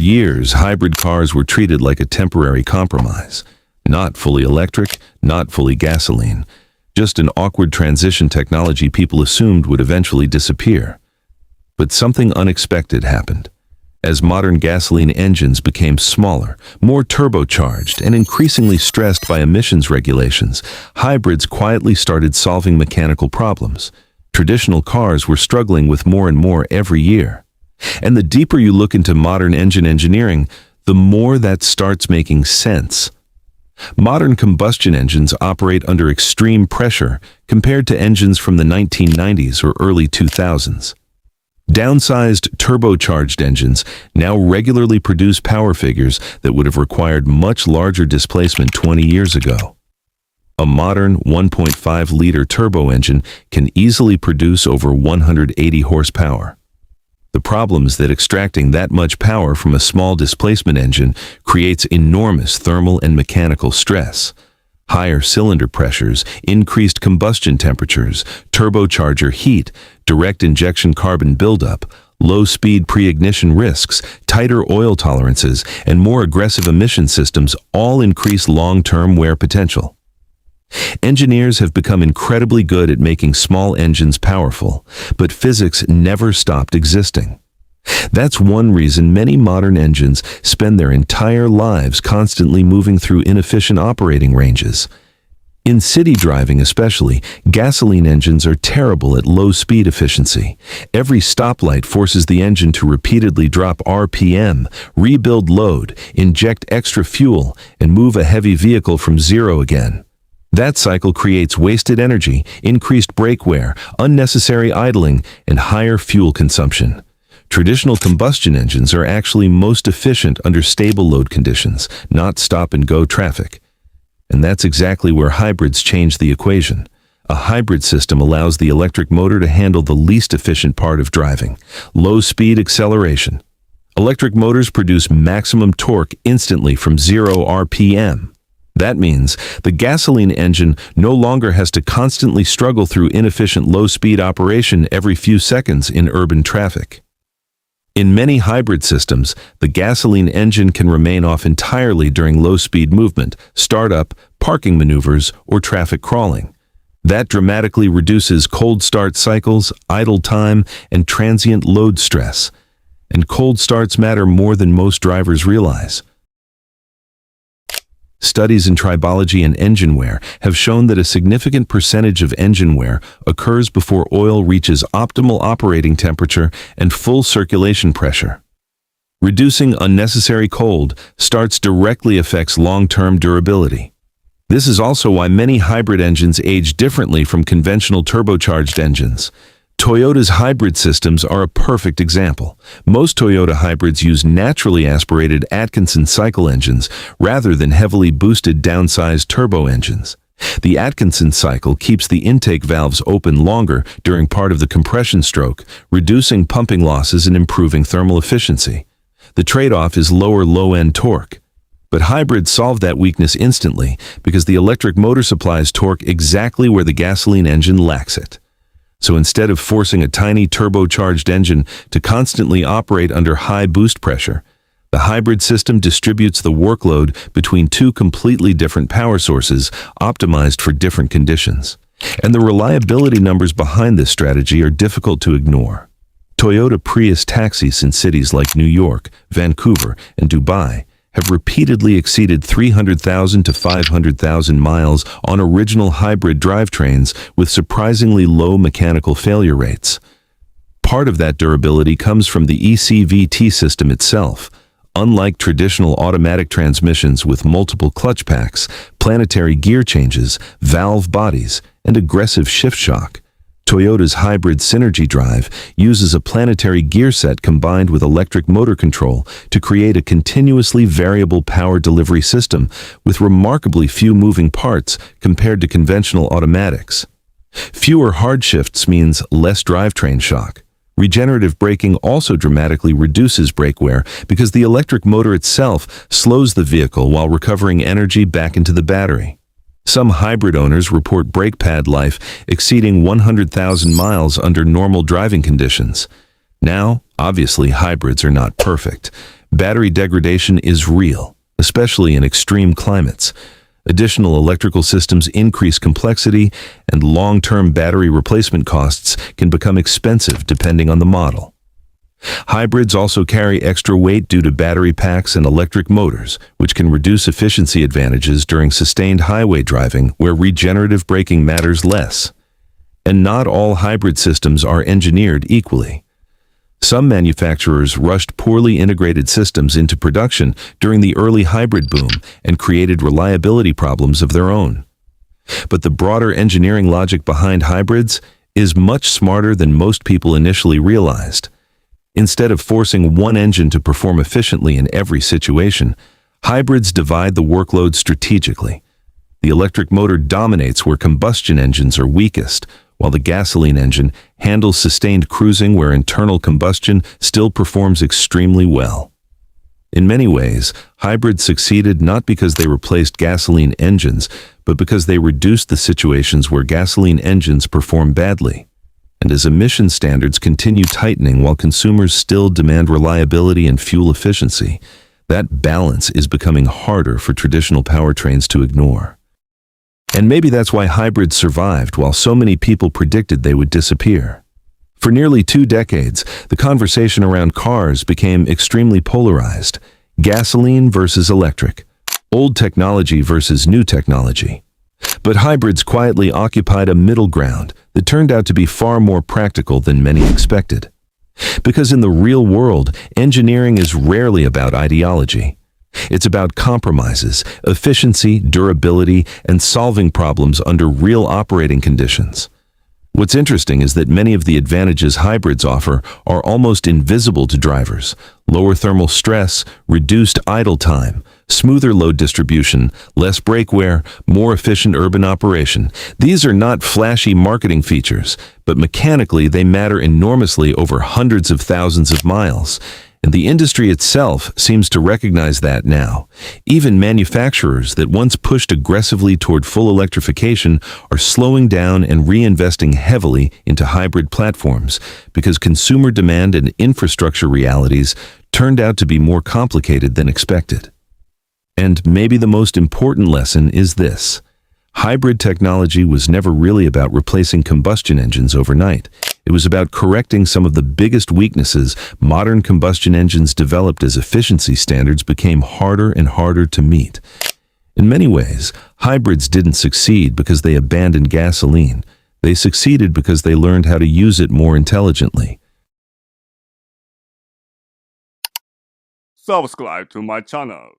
years, hybrid cars were treated like a temporary compromise. Not fully electric, not fully gasoline. Just an awkward transition technology people assumed would eventually disappear. But something unexpected happened. As modern gasoline engines became smaller, more turbocharged, and increasingly stressed by emissions regulations, hybrids quietly started solving mechanical problems. Traditional cars were struggling with more and more every year. And the deeper you look into modern engine engineering, the more that starts making sense. Modern combustion engines operate under extreme pressure compared to engines from the 1990s or early 2000s. Downsized turbocharged engines now regularly produce power figures that would have required much larger displacement 20 years ago. A modern 1.5-liter turbo engine can easily produce over 180 horsepower. The problem is that extracting that much power from a small displacement engine creates enormous thermal and mechanical stress. Higher cylinder pressures, increased combustion temperatures, turbocharger heat, direct injection carbon buildup, low-speed pre-ignition risks, tighter oil tolerances, and more aggressive emission systems all increase long-term wear potential. Engineers have become incredibly good at making small engines powerful, but physics never stopped existing. That's one reason many modern engines spend their entire lives constantly moving through inefficient operating ranges. In city driving especially, gasoline engines are terrible at low speed efficiency. Every stoplight forces the engine to repeatedly drop RPM, rebuild load, inject extra fuel, and move a heavy vehicle from zero again. That cycle creates wasted energy, increased brake wear, unnecessary idling, and higher fuel consumption. Traditional combustion engines are actually most efficient under stable load conditions, not stop-and-go traffic. And that's exactly where hybrids change the equation. A hybrid system allows the electric motor to handle the least efficient part of driving, low-speed acceleration. Electric motors produce maximum torque instantly from 0 RPM. That means the gasoline engine no longer has to constantly struggle through inefficient low-speed operation every few seconds in urban traffic. In many hybrid systems, the gasoline engine can remain off entirely during low-speed movement, startup, parking maneuvers, or traffic crawling. That dramatically reduces cold start cycles, idle time, and transient load stress. And cold starts matter more than most drivers realize. Studies in tribology and engine wear have shown that a significant percentage of engine wear occurs before oil reaches optimal operating temperature and full circulation pressure. Reducing unnecessary cold starts directly affects long-term durability. This is also why many hybrid engines age differently from conventional turbocharged engines. Toyota's hybrid systems are a perfect example. Most Toyota hybrids use naturally aspirated Atkinson cycle engines rather than heavily boosted downsized turbo engines. The Atkinson cycle keeps the intake valves open longer during part of the compression stroke, reducing pumping losses and improving thermal efficiency. The trade-off is lower low-end torque. But hybrids solve that weakness instantly because the electric motor supplies torque exactly where the gasoline engine lacks it. So instead of forcing a tiny turbocharged engine to constantly operate under high boost pressure, the hybrid system distributes the workload between two completely different power sources optimized for different conditions. And the reliability numbers behind this strategy are difficult to ignore. Toyota Prius taxis in cities like New York, Vancouver, and Dubai have repeatedly exceeded 300,000 to 500,000 miles on original hybrid drivetrains with surprisingly low mechanical failure rates. Part of that durability comes from the ECVT system itself. Unlike traditional automatic transmissions with multiple clutch packs, planetary gear changes, valve bodies, and aggressive shift shock, Toyota's hybrid Synergy Drive uses a planetary gear set combined with electric motor control to create a continuously variable power delivery system with remarkably few moving parts compared to conventional automatics. Fewer hard shifts means less drivetrain shock. Regenerative braking also dramatically reduces brake wear because the electric motor itself slows the vehicle while recovering energy back into the battery. Some hybrid owners report brake pad life exceeding 100,000 miles under normal driving conditions. Now, obviously, hybrids are not perfect. Battery degradation is real, especially in extreme climates. Additional electrical systems increase complexity, and long-term battery replacement costs can become expensive depending on the model. Hybrids also carry extra weight due to battery packs and electric motors, which can reduce efficiency advantages during sustained highway driving where regenerative braking matters less. And not all hybrid systems are engineered equally. Some manufacturers rushed poorly integrated systems into production during the early hybrid boom and created reliability problems of their own. But the broader engineering logic behind hybrids is much smarter than most people initially realized. Instead of forcing one engine to perform efficiently in every situation, hybrids divide the workload strategically. The electric motor dominates where combustion engines are weakest, while the gasoline engine handles sustained cruising where internal combustion still performs extremely well. In many ways, hybrids succeeded not because they replaced gasoline engines, but because they reduced the situations where gasoline engines perform badly. And as emission standards continue tightening while consumers still demand reliability and fuel efficiency, that balance is becoming harder for traditional powertrains to ignore. And maybe that's why hybrids survived while so many people predicted they would disappear. For nearly 2 decades, the conversation around cars became extremely polarized: gasoline versus electric, old technology versus new technology. But hybrids quietly occupied a middle ground that turned out to be far more practical than many expected. Because in the real world, engineering is rarely about ideology. It's about compromises, efficiency, durability, and solving problems under real operating conditions. What's interesting is that many of the advantages hybrids offer are almost invisible to drivers: lower thermal stress, reduced idle time, smoother load distribution, less brake wear, more efficient urban operation. These are not flashy marketing features, but mechanically they matter enormously over hundreds of thousands of miles. And the industry itself seems to recognize that now. Even manufacturers that once pushed aggressively toward full electrification are slowing down and reinvesting heavily into hybrid platforms because consumer demand and infrastructure realities turned out to be more complicated than expected. And maybe the most important lesson is this: hybrid technology was never really about replacing combustion engines overnight. It was about correcting some of the biggest weaknesses modern combustion engines developed as efficiency standards became harder and harder to meet. In many ways, hybrids didn't succeed because they abandoned gasoline. They succeeded because they learned how to use it more intelligently. Subscribe to my channel.